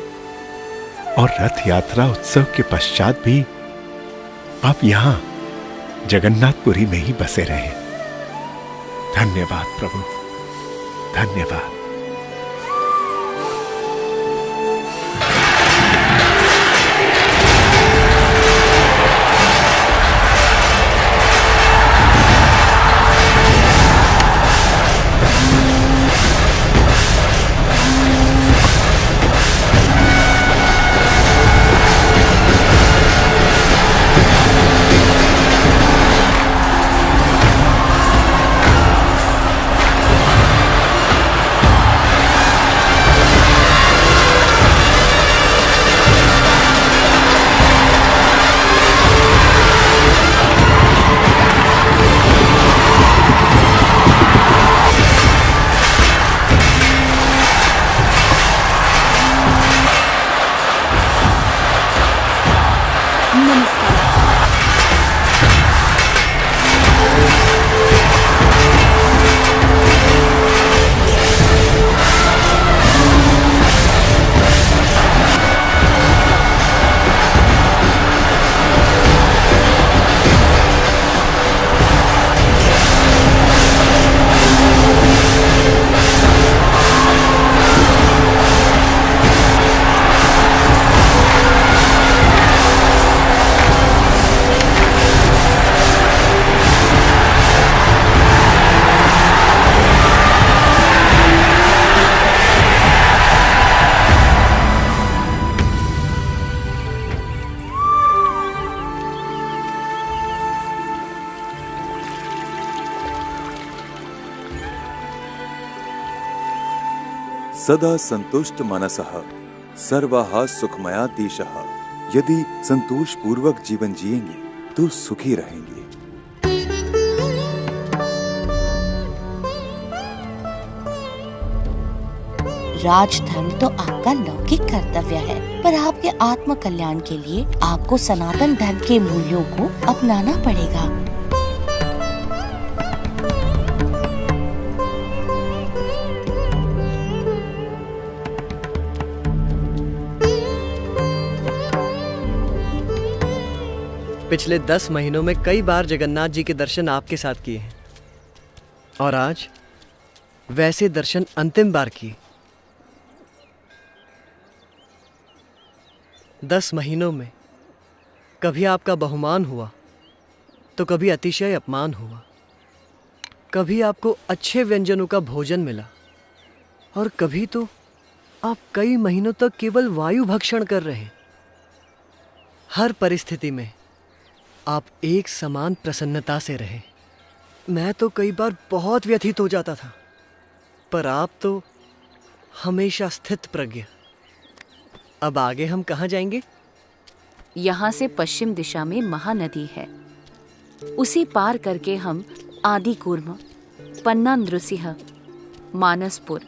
[SPEAKER 8] और रथ यात्रा उत्सव के पश्चात भी आप यहां जगन्नाथपुरी में ही बसे रहें। धन्यवाद प्रभु, धन्यवाद।
[SPEAKER 3] सदा संतुष्ट मनसः सर्वाः सुखमया दिशः। यदि संतोष पूर्वक जीवन जिएंगे तो सुखी रहेंगे।
[SPEAKER 5] राजधर्म तो आपका लौकिक कर्तव्य है, पर आपके आत्म कल्याण के लिए आपको सनातन धर्म के मूल्यों को अपनाना पड़ेगा।
[SPEAKER 15] पिछले 10 महीनों में कई बार जगन्नाथ जी के दर्शन आपके साथ किए हैं और आज वैसे दर्शन अंतिम बार किए। 10 महीनों में कभी आपका बहुमान हुआ तो कभी अतिशय अपमान हुआ, कभी आपको अच्छे व्यंजनों का भोजन मिला और कभी तो आप कई महीनों तक केवल वायु भक्षण कर रहे। हर परिस्थिति में आप एक समान प्रसन्नता से रहे। मैं तो कई बार बहुत व्यथित हो जाता था, पर आप तो हमेशा स्थित प्रज्ञ। अब आगे हम कहाँ जाएंगे?
[SPEAKER 5] यहाँ से पश्चिम दिशा में महानदी है, उसी पार करके हम आदिकूर्म, पन्ना नृसिंह, मानसपुर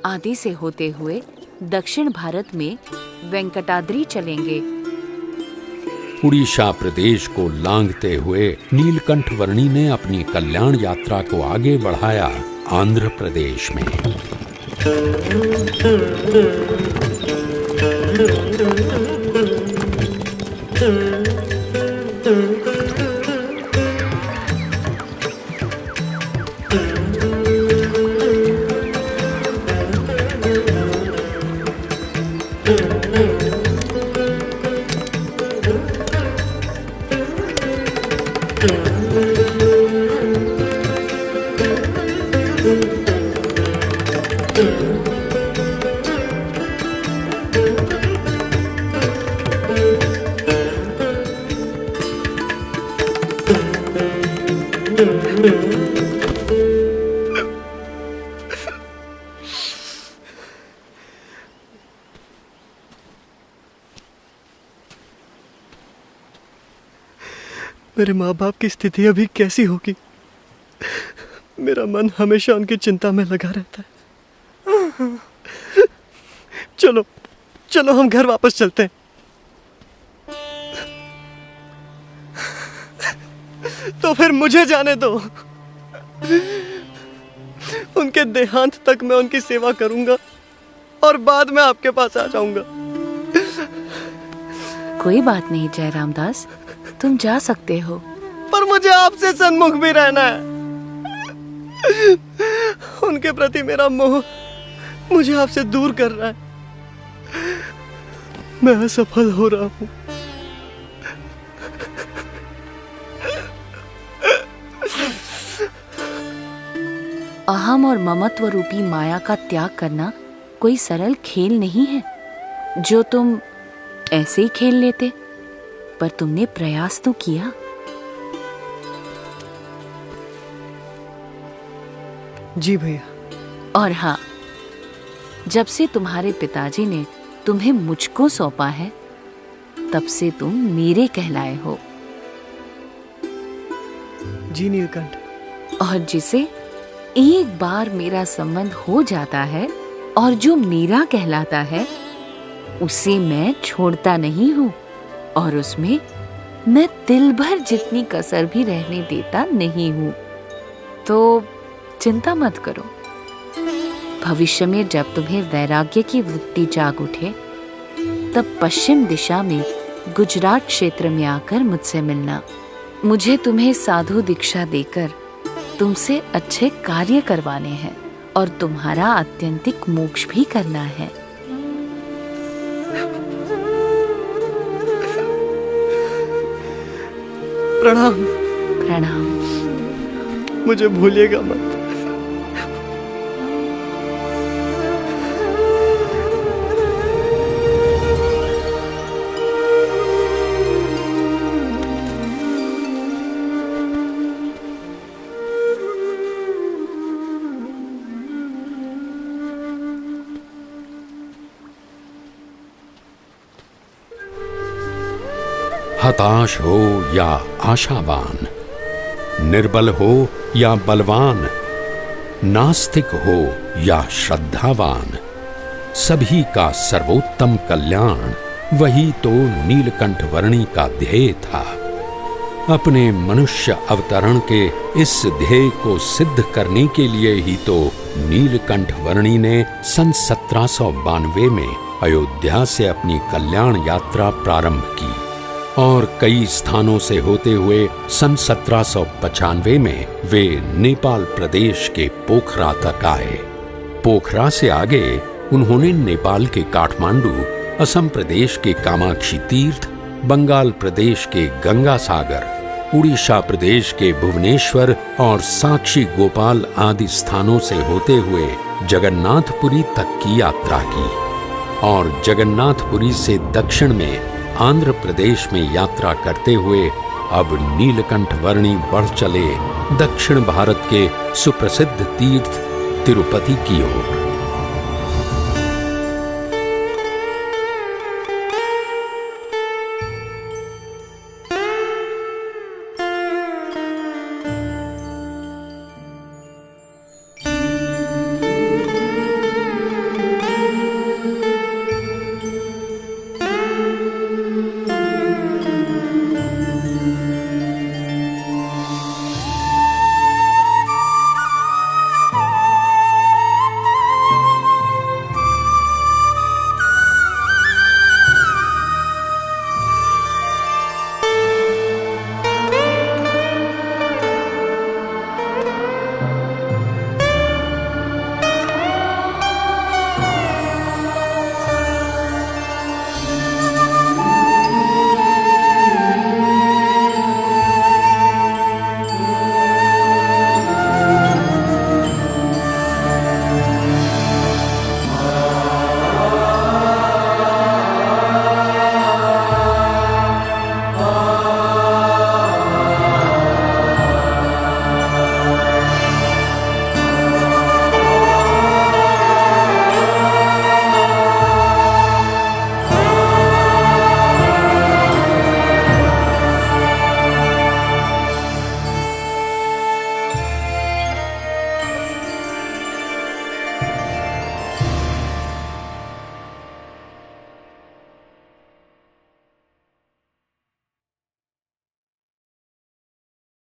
[SPEAKER 5] आदि से होते हुए दक्षिण भारत में वेंकटाद्रि चलेंगे।
[SPEAKER 1] उड़ीसा प्रदेश को लांघते हुए नीलकंठ वर्णी ने अपनी कल्याण यात्रा को आगे बढ़ाया आंध्र प्रदेश में।
[SPEAKER 15] मेरे माँ बाप की स्थिति अभी कैसी होगी? मेरा मन हमेशा उनकी चिंता में लगा रहता है। चलो चलो हम घर वापस चलते हैं। तो फिर मुझे जाने दो। उनके देहांत तक मैं उनकी सेवा करूंगा और बाद में आपके पास आ जाऊंगा।
[SPEAKER 5] कोई बात नहीं जयराम दास, तुम जा सकते हो।
[SPEAKER 15] पर मुझे आपसे सन्मुख भी रहना है। उनके प्रति मेरा मोह मुझे आपसे दूर कर रहा है। मैं असफल हो रहा हूं।
[SPEAKER 5] अहम और ममत्व रूपी माया का त्याग करना कोई सरल खेल नहीं है जो तुम ऐसे ही खेल लेते, पर तुमने प्रयास तो किया।
[SPEAKER 15] जी भैया।
[SPEAKER 5] और हाँ, जब से तुम्हारे पिताजी ने तुम्हें मुझको सौंपा है, तब से तुम मेरे कहलाए हो।
[SPEAKER 15] जी नीलकंठ।
[SPEAKER 5] और जिसे एक बार मेरा संबंध हो जाता है और जो मेरा कहलाता है, उसे मैं छोड़ता नहीं हूँ और उसमें मैं तिल भर जितनी कसर भी रहने देता नहीं हूँ। तो चिंता मत करो। भविष्य में जब तुम्हें वैराग्य की वृत्ति जाग उठे, तब पश्चिम दिशा में गुजरात क्षेत्र में आकर मुझसे मिलना। मुझे तुम्हें साधु दीक्षा देकर तुमसे अच्छे कार्य करवाने हैं और तुम्हारा आत्यंतिक मोक्ष भी करना है।
[SPEAKER 15] प्रणाम।
[SPEAKER 5] प्रणाम।
[SPEAKER 15] मुझे भूलिएगा मत।
[SPEAKER 1] हताश हो या आशावान, निर्बल हो या बलवान, नास्तिक हो या श्रद्धावान, सभी का सर्वोत्तम कल्याण वही तो नीलकंठ वर्णी का ध्येय था। अपने मनुष्य अवतरण के इस ध्येय को सिद्ध करने के लिए ही तो नीलकंठ वर्णी ने सन 1792 में अयोध्या से अपनी कल्याण यात्रा प्रारंभ की और कई स्थानों से होते हुए सन 1795 में वे नेपाल प्रदेश के पोखरा तक आए। पोखरा से आगे उन्होंने नेपाल के काठमांडू, असम प्रदेश के कामाक्षी तीर्थ, बंगाल प्रदेश के गंगा सागर, उड़ीसा प्रदेश के भुवनेश्वर और साक्षी गोपाल आदि स्थानों से होते हुए जगन्नाथपुरी तक की यात्रा की और जगन्नाथपुरी से दक्षिण में आंध्र प्रदेश में यात्रा करते हुए अब नीलकंठ वर्णी बढ़ चले दक्षिण भारत के सुप्रसिद्ध तीर्थ तिरुपति की ओर।